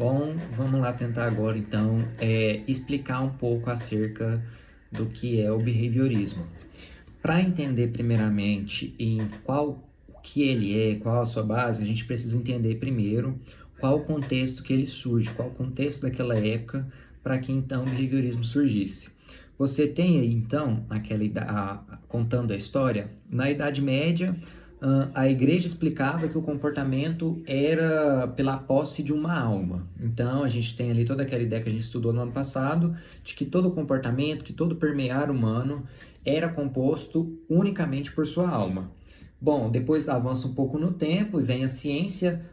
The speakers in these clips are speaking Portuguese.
Bom, vamos lá tentar agora então explicar um pouco acerca do que é o behaviorismo. Para entender primeiramente em qual que ele é, qual a sua base, a gente precisa entender primeiro qual o contexto que ele surge, qual o contexto daquela época para que então o behaviorismo surgisse. Você tem aí então, contando a história, na Idade Média, a igreja explicava que o comportamento era pela posse de uma alma. Então, a gente tem ali toda aquela ideia que a gente estudou no ano passado, de que todo comportamento, que todo permear humano era composto unicamente por sua alma. Bom, depois avança um pouco no tempo e vem a ciência,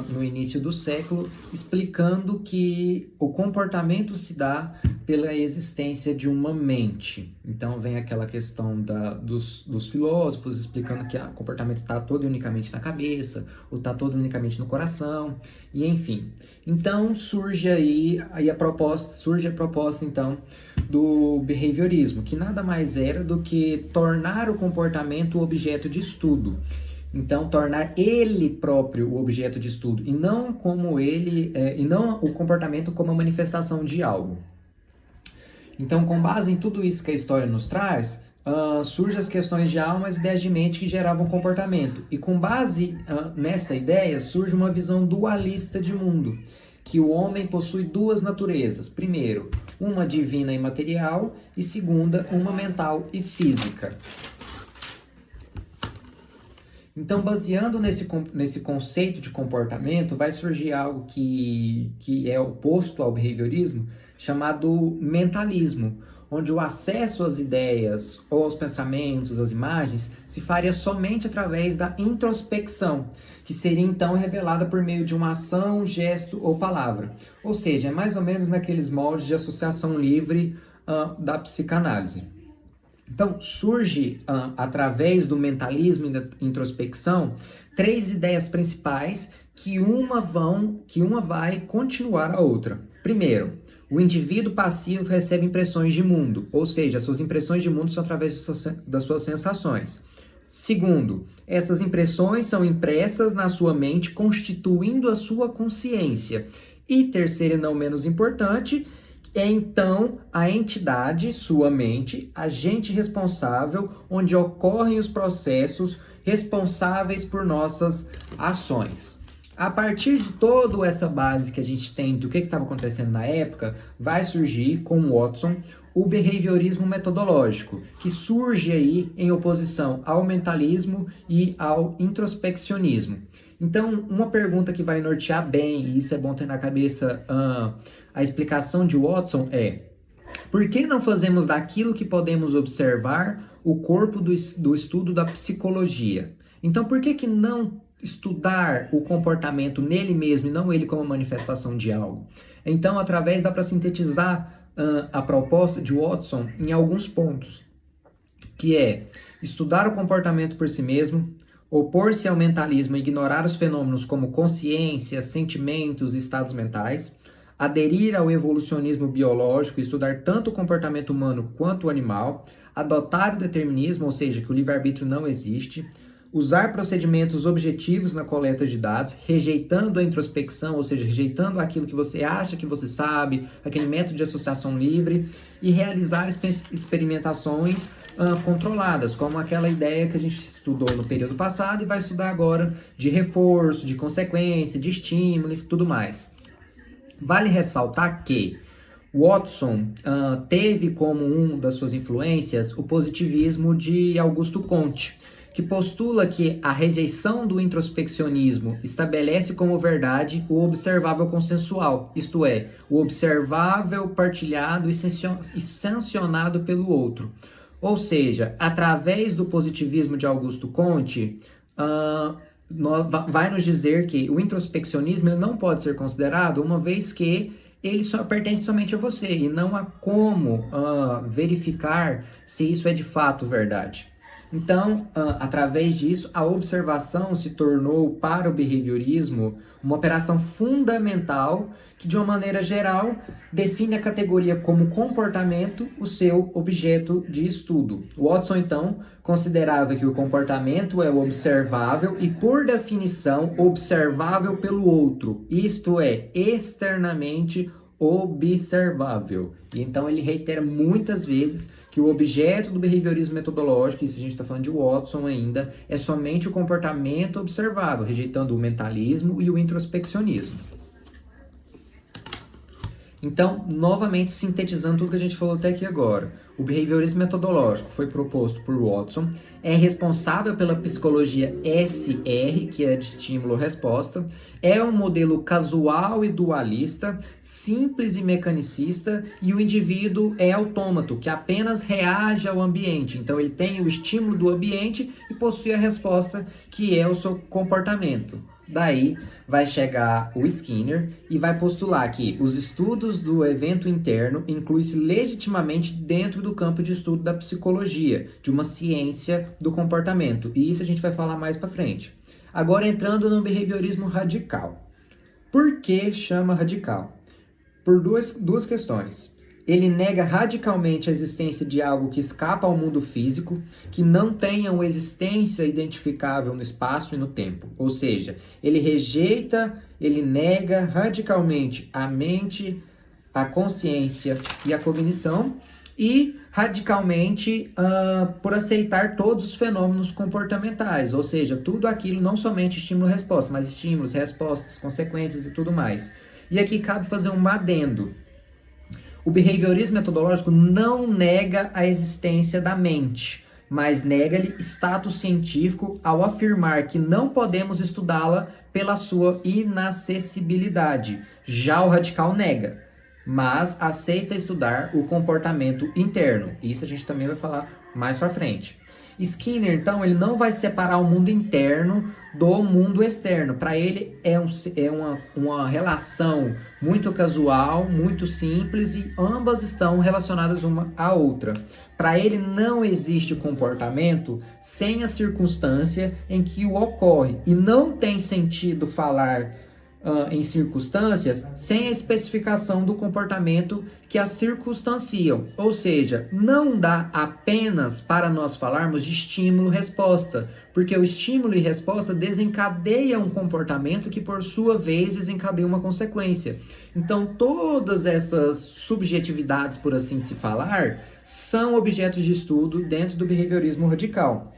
no início do século, explicando que o comportamento se dá pela existência de uma mente. Então vem aquela questão dos filósofos explicando que o comportamento está todo e unicamente na cabeça, ou está todo unicamente no coração, e enfim. Então surge a proposta então do behaviorismo, que nada mais era do que tornar o comportamento objeto de estudo. Então, tornar ele próprio o objeto de estudo e não o comportamento como a manifestação de algo. Então, com base em tudo isso que a história nos traz, surgem as questões de alma e as ideias de mente que geravam comportamento. E com base nessa ideia, surge uma visão dualista de mundo, que o homem possui duas naturezas. Primeiro, uma divina e material, e segunda, uma mental e física. Então, baseando nesse conceito de comportamento, vai surgir algo que é oposto ao behaviorismo, chamado mentalismo, onde o acesso às ideias, ou aos pensamentos, às imagens, se faria somente através da introspecção, que seria então revelada por meio de uma ação, gesto ou palavra. Ou seja, é mais ou menos naqueles moldes de associação livre da psicanálise. Então, surge, através do mentalismo e da introspecção, três ideias principais que uma vai continuar a outra. Primeiro, o indivíduo passivo recebe impressões de mundo, ou seja, as suas impressões de mundo são através das suas sensações. Segundo, essas impressões são impressas na sua mente, constituindo a sua consciência. E terceiro, e não menos importante, é então a entidade, sua mente, agente responsável, onde ocorrem os processos responsáveis por nossas ações. A partir de toda essa base que a gente tem do que estava acontecendo na época, vai surgir com Watson o behaviorismo metodológico, que surge aí em oposição ao mentalismo e ao introspeccionismo. Então, uma pergunta que vai nortear bem, e isso é bom ter na cabeça, a explicação de Watson é: por que não fazemos daquilo que podemos observar o corpo do estudo da psicologia? Então, por que não estudar o comportamento nele mesmo e não ele como manifestação de algo? Então, através dá para sintetizar a proposta de Watson em alguns pontos, que é estudar o comportamento por si mesmo, opor-se ao mentalismo e ignorar os fenômenos como consciência, sentimentos e estados mentais, aderir ao evolucionismo biológico e estudar tanto o comportamento humano quanto o animal, adotar o determinismo, ou seja, que o livre-arbítrio não existe, usar procedimentos objetivos na coleta de dados, rejeitando a introspecção, ou seja, rejeitando aquilo que você acha que você sabe, aquele método de associação livre, e realizar experimentações controladas, como aquela ideia que a gente estudou no período passado e vai estudar agora de reforço, de consequência, de estímulo e tudo mais. Vale ressaltar que Watson teve como uma das suas influências o positivismo de Augusto Comte, que postula que a rejeição do introspeccionismo estabelece como verdade o observável consensual, isto é, o observável partilhado e sancionado pelo outro. Ou seja, através do positivismo de Augusto Comte, vai nos dizer que o introspeccionismo ele não pode ser considerado, uma vez que ele só pertence somente a você e não há como verificar se isso é de fato verdade. Então, através disso, a observação se tornou, para o behaviorismo, uma operação fundamental que, de uma maneira geral, define a categoria como comportamento, o seu objeto de estudo. Watson, então, considerava que o comportamento é o observável e, por definição, observável pelo outro, isto é, externamente observável. E então ele reitera muitas vezes que o objeto do behaviorismo metodológico, e se a gente está falando de Watson ainda, é somente o comportamento observável, rejeitando o mentalismo e o introspeccionismo. Então, novamente, sintetizando tudo que a gente falou até aqui agora, o behaviorismo metodológico foi proposto por Watson, é responsável pela psicologia SR, que é de estímulo-resposta, é um modelo casual e dualista, simples e mecanicista, e o indivíduo é autômato, que apenas reage ao ambiente. Então, ele tem o estímulo do ambiente e possui a resposta, que é o seu comportamento. Daí vai chegar o Skinner e vai postular que os estudos do evento interno incluem-se legitimamente dentro do campo de estudo da psicologia, de uma ciência do comportamento. E isso a gente vai falar mais para frente. Agora entrando no behaviorismo radical. Por que chama radical? Por duas questões. Ele nega radicalmente a existência de algo que escapa ao mundo físico, que não tenha uma existência identificável no espaço e no tempo. Ou seja, ele rejeita, ele nega radicalmente a mente, a consciência e a cognição, e radicalmente por aceitar todos os fenômenos comportamentais, ou seja, tudo aquilo, não somente estímulo-resposta, mas estímulos, respostas, consequências e tudo mais. E aqui cabe fazer um adendo. O behaviorismo metodológico não nega a existência da mente, mas nega-lhe status científico ao afirmar que não podemos estudá-la pela sua inacessibilidade. Já o radical nega, mas aceita estudar o comportamento interno. Isso a gente também vai falar mais para frente. Skinner, então, ele não vai separar o mundo interno do mundo externo. Para ele, é uma relação muito casual, muito simples, e ambas estão relacionadas uma à outra. Para ele, não existe comportamento sem a circunstância em que o ocorre. E não tem sentido falar em circunstâncias sem a especificação do comportamento que as circunstanciam. Ou seja, não dá apenas para nós falarmos de estímulo-resposta, porque o estímulo e resposta desencadeia um comportamento que, por sua vez, desencadeia uma consequência. Então, todas essas subjetividades, por assim se falar, são objetos de estudo dentro do behaviorismo radical.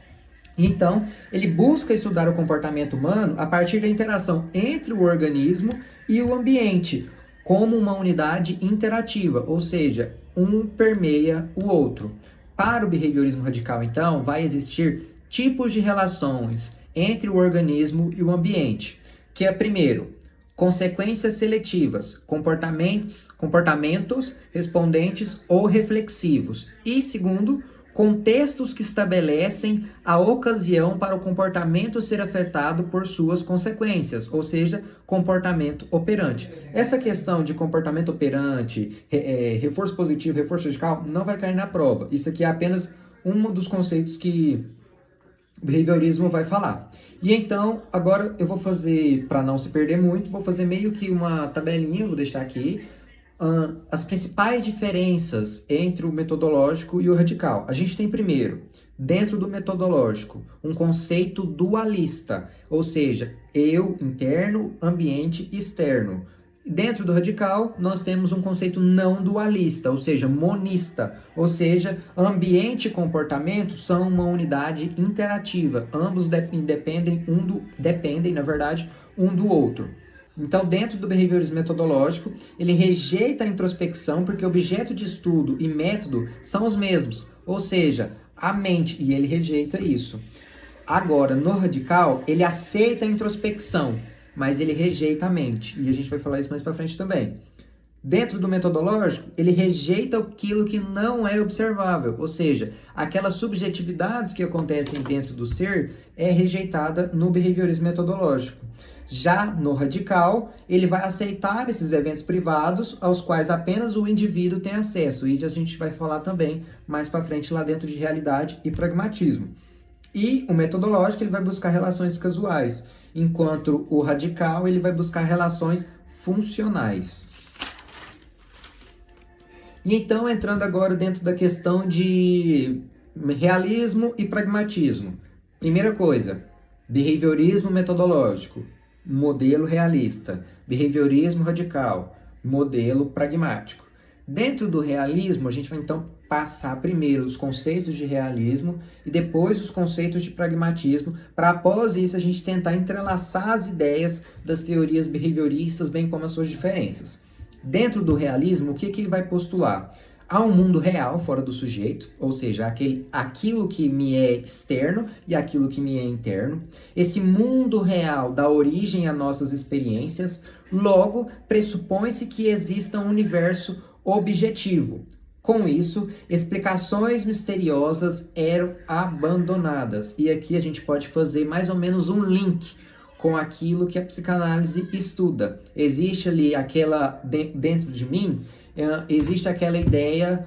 Então, ele busca estudar o comportamento humano a partir da interação entre o organismo e o ambiente, como uma unidade interativa, ou seja, um permeia o outro. Para o behaviorismo radical, então, vai existir tipos de relações entre o organismo e o ambiente, que é, primeiro, consequências seletivas, comportamentos respondentes ou reflexivos, e segundo, contextos que estabelecem a ocasião para o comportamento ser afetado por suas consequências, ou seja, comportamento operante. Essa questão de comportamento operante, reforço positivo, reforço radical, não vai cair na prova. Isso aqui é apenas um dos conceitos que o behaviorismo vai falar. E então, agora eu vou fazer, para não se perder muito, vou fazer meio que uma tabelinha, vou deixar aqui, as principais diferenças entre o metodológico e o radical. A gente tem primeiro, dentro do metodológico, um conceito dualista, ou seja, eu interno, ambiente externo. Dentro do radical, nós temos um conceito não dualista, ou seja, monista, ou seja, ambiente e comportamento são uma unidade interativa, ambos dependem, na verdade, um do outro. Então, dentro do behaviorismo metodológico, ele rejeita a introspecção porque objeto de estudo e método são os mesmos, ou seja, a mente, e ele rejeita isso. Agora, no radical, ele aceita a introspecção, mas ele rejeita a mente, e a gente vai falar isso mais para frente também. Dentro do metodológico, ele rejeita aquilo que não é observável, ou seja, aquelas subjetividades que acontecem dentro do ser é rejeitada no behaviorismo metodológico. Já no radical, ele vai aceitar esses eventos privados aos quais apenas o indivíduo tem acesso. E a gente vai falar também mais para frente lá dentro de realidade e pragmatismo. E o metodológico ele vai buscar relações casuais, enquanto o radical ele vai buscar relações funcionais. E então, entrando agora dentro da questão de realismo e pragmatismo. Primeira coisa, behaviorismo metodológico, modelo realista. Behaviorismo radical, modelo pragmático. Dentro do realismo, a gente vai então passar primeiro os conceitos de realismo e depois os conceitos de pragmatismo, para após isso a gente tentar entrelaçar as ideias das teorias behavioristas, bem como as suas diferenças. Dentro do realismo, o que ele vai postular? Há um mundo real fora do sujeito, ou seja, aquilo que me é externo e aquilo que me é interno. Esse mundo real dá origem a nossas experiências, logo pressupõe-se que exista um universo objetivo. Com isso, explicações misteriosas eram abandonadas. E aqui a gente pode fazer mais ou menos um link com aquilo que a psicanálise estuda. Existe ali dentro de mim, existe aquela ideia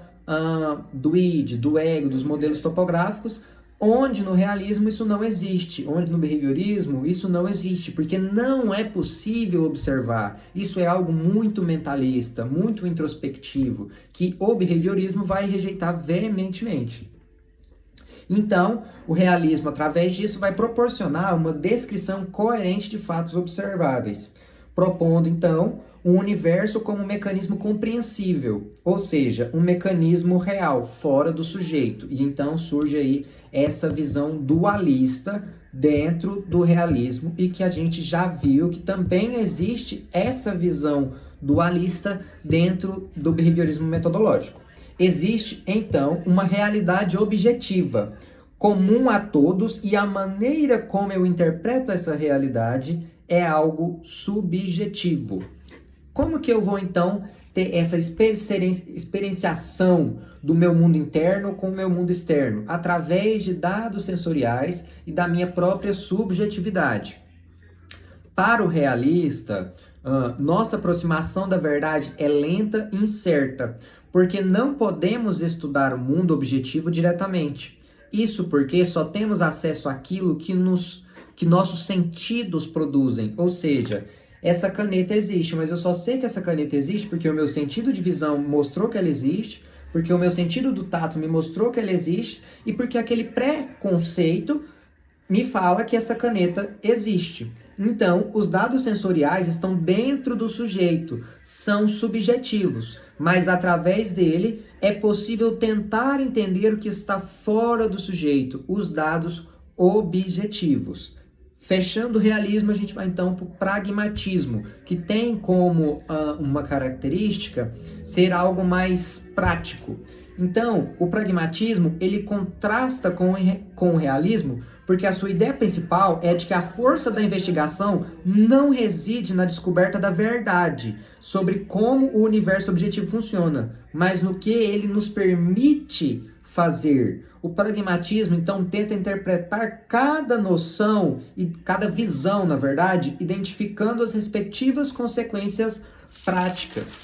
do id, do ego, dos modelos topográficos, onde no realismo isso não existe, onde no behaviorismo isso não existe, porque não é possível observar. Isso é algo muito mentalista, muito introspectivo, que o behaviorismo vai rejeitar veementemente. Então, o realismo, através disso, vai proporcionar uma descrição coerente de fatos observáveis, propondo, então, um universo como um mecanismo compreensível, ou seja, um mecanismo real, fora do sujeito. E então surge aí essa visão dualista dentro do realismo e que a gente já viu que também existe essa visão dualista dentro do behaviorismo metodológico. Existe, então, uma realidade objetiva, comum a todos, e a maneira como eu interpreto essa realidade é algo subjetivo. Como que eu vou, então, ter essa experienciação do meu mundo interno com o meu mundo externo? Através de dados sensoriais e da minha própria subjetividade. Para o realista, nossa aproximação da verdade é lenta e incerta, porque não podemos estudar o mundo objetivo diretamente. Isso porque só temos acesso àquilo que nossos sentidos produzem. Ou seja, essa caneta existe, mas eu só sei que essa caneta existe porque o meu sentido de visão mostrou que ela existe, porque o meu sentido do tato me mostrou que ela existe e porque aquele pré-conceito me fala que essa caneta existe. Então, os dados sensoriais estão dentro do sujeito, são subjetivos, mas através dele é possível tentar entender o que está fora do sujeito, os dados objetivos. Fechando o realismo, a gente vai então para o pragmatismo, que tem como uma característica ser algo mais prático. Então, o pragmatismo ele contrasta com o realismo, porque a sua ideia principal é de que a força da investigação não reside na descoberta da verdade sobre como o universo objetivo funciona, mas no que ele nos permite fazer. O pragmatismo, então, tenta interpretar cada noção e cada visão, na verdade, identificando as respectivas consequências práticas.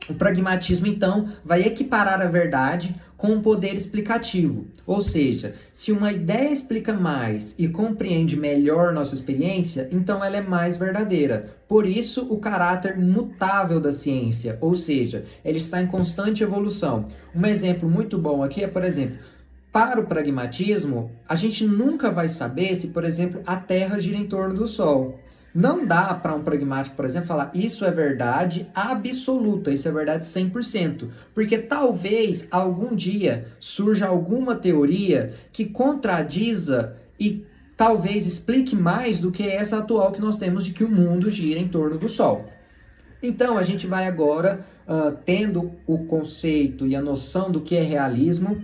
O pragmatismo, então, vai equiparar a verdade com um poder explicativo. Ou seja, se uma ideia explica mais e compreende melhor nossa experiência, então ela é mais verdadeira. Por isso, o caráter mutável da ciência, ou seja, ele está em constante evolução. Um exemplo muito bom aqui é, por exemplo, para o pragmatismo, a gente nunca vai saber se, por exemplo, a Terra gira em torno do Sol. Não dá para um pragmático, por exemplo, falar isso é verdade absoluta, isso é verdade 100%, porque talvez algum dia surja alguma teoria que contradiza e talvez explique mais do que essa atual que nós temos de que o mundo gira em torno do Sol. Então, a gente vai agora, tendo o conceito e a noção do que é realismo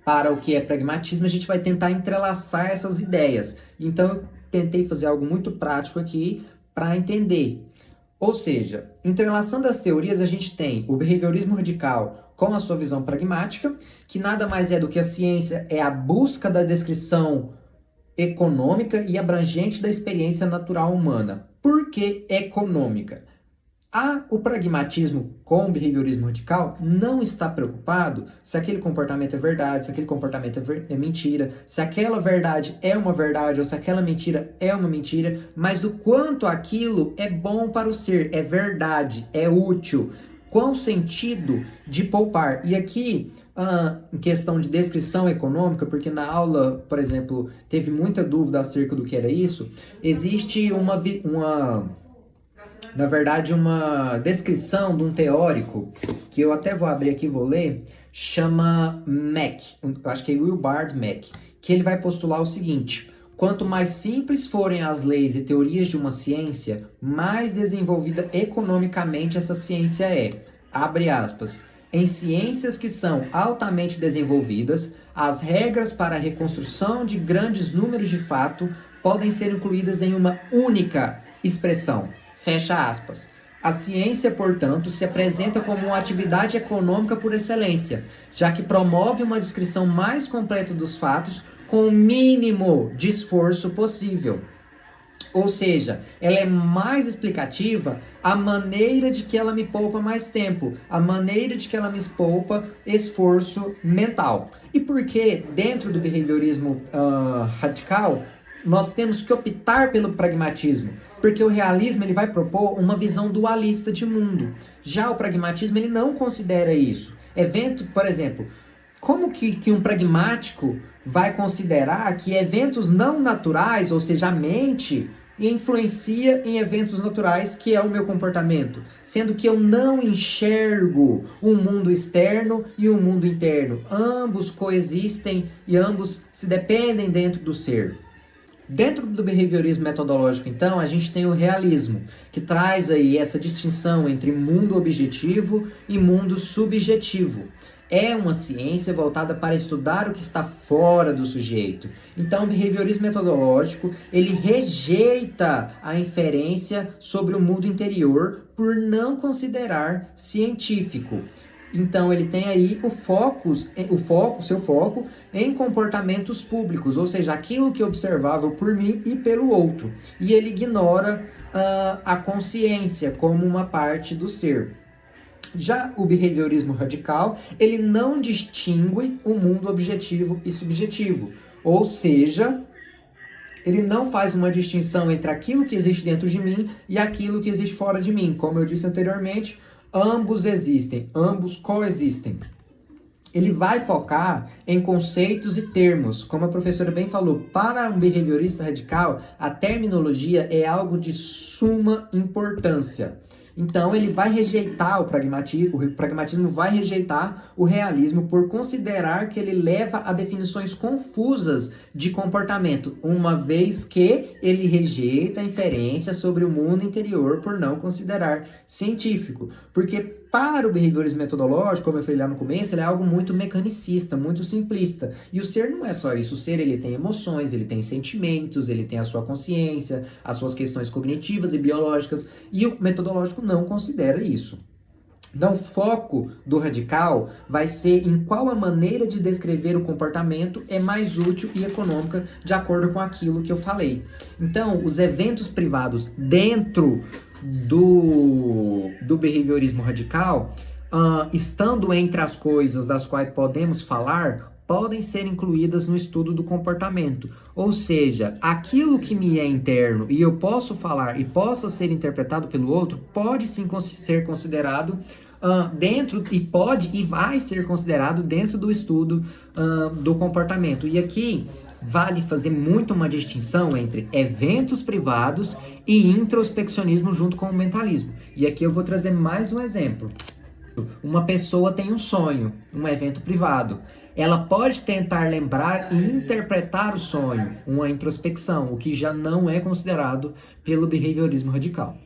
para o que é pragmatismo, a gente vai tentar entrelaçar essas ideias. Então, tentei fazer algo muito prático aqui para entender. Ou seja, entrelaçando as teorias, a gente tem o behaviorismo radical com a sua visão pragmática, que nada mais é do que a ciência é a busca da descrição econômica e abrangente da experiência natural humana. Por que econômica? O pragmatismo com o behaviorismo radical não está preocupado se aquele comportamento é verdade, se aquele comportamento é mentira, se aquela verdade é uma verdade ou se aquela mentira é uma mentira, mas do quanto aquilo é bom para o ser, é verdade, é útil. Qual sentido de poupar? E aqui, em questão de descrição econômica, porque na aula, por exemplo, teve muita dúvida acerca do que era isso, existe na verdade, uma descrição de um teórico, que eu até vou abrir aqui e vou ler, chama Mack, acho que é Wilbard Mack, que ele vai postular o seguinte: quanto mais simples forem as leis e teorias de uma ciência, mais desenvolvida economicamente essa ciência é. Abre aspas. Em ciências que são altamente desenvolvidas, as regras para a reconstrução de grandes números de fato podem ser incluídas em uma única expressão. Fecha aspas. A ciência, portanto, se apresenta como uma atividade econômica por excelência, já que promove uma descrição mais completa dos fatos com o mínimo de esforço possível. Ou seja, ela é mais explicativa a maneira de que ela me poupa mais tempo, a maneira de que ela me poupa esforço mental. E por que dentro do behaviorismo radical nós temos que optar pelo pragmatismo? Porque o realismo ele vai propor uma visão dualista de mundo. Já o pragmatismo ele não considera isso. Por exemplo, como que um pragmático vai considerar que eventos não naturais, ou seja, a mente, influencia em eventos naturais, que é o meu comportamento, sendo que eu não enxergo um mundo externo e um mundo interno. Ambos coexistem e ambos se dependem dentro do ser. Dentro do behaviorismo metodológico, então, a gente tem o realismo, que traz aí essa distinção entre mundo objetivo e mundo subjetivo. É uma ciência voltada para estudar o que está fora do sujeito. Então, o behaviorismo metodológico, ele rejeita a inferência sobre o mundo interior por não considerar científico. Então, ele tem aí seu foco em comportamentos públicos, ou seja, aquilo que é observável por mim e pelo outro. E ele ignora a consciência como uma parte do ser. Já o behaviorismo radical, ele não distingue o mundo objetivo e subjetivo. Ou seja, ele não faz uma distinção entre aquilo que existe dentro de mim e aquilo que existe fora de mim. Como eu disse anteriormente, ambos existem, ambos coexistem. Ele vai focar em conceitos e termos. Como a professora bem falou, para um behaviorista radical, a terminologia é algo de suma importância. Então, ele vai rejeitar o pragmatismo vai rejeitar o realismo por considerar que ele leva a definições confusas de comportamento, uma vez que ele rejeita a inferência sobre o mundo interior por não considerar científico. Porque para o behaviorismo metodológico, como eu falei lá no começo, ele é algo muito mecanicista, muito simplista. E o ser não é só isso. O ser ele tem emoções, ele tem sentimentos, ele tem a sua consciência, as suas questões cognitivas e biológicas. E o metodológico não considera isso. Então, o foco do radical vai ser em qual a maneira de descrever o comportamento é mais útil e econômica de acordo com aquilo que eu falei. Então, os eventos privados dentro do behaviorismo radical, estando entre as coisas das quais podemos falar, podem ser incluídas no estudo do comportamento. Ou seja, aquilo que me é interno e eu posso falar e possa ser interpretado pelo outro, pode sim ser considerado dentro, e pode e vai ser considerado dentro do estudo do comportamento. E aqui vale fazer muito uma distinção entre eventos privados e introspeccionismo junto com o mentalismo. E aqui eu vou trazer mais um exemplo. Uma pessoa tem um sonho, um evento privado. Ela pode tentar lembrar e interpretar o sonho, uma introspecção, o que já não é considerado pelo behaviorismo radical.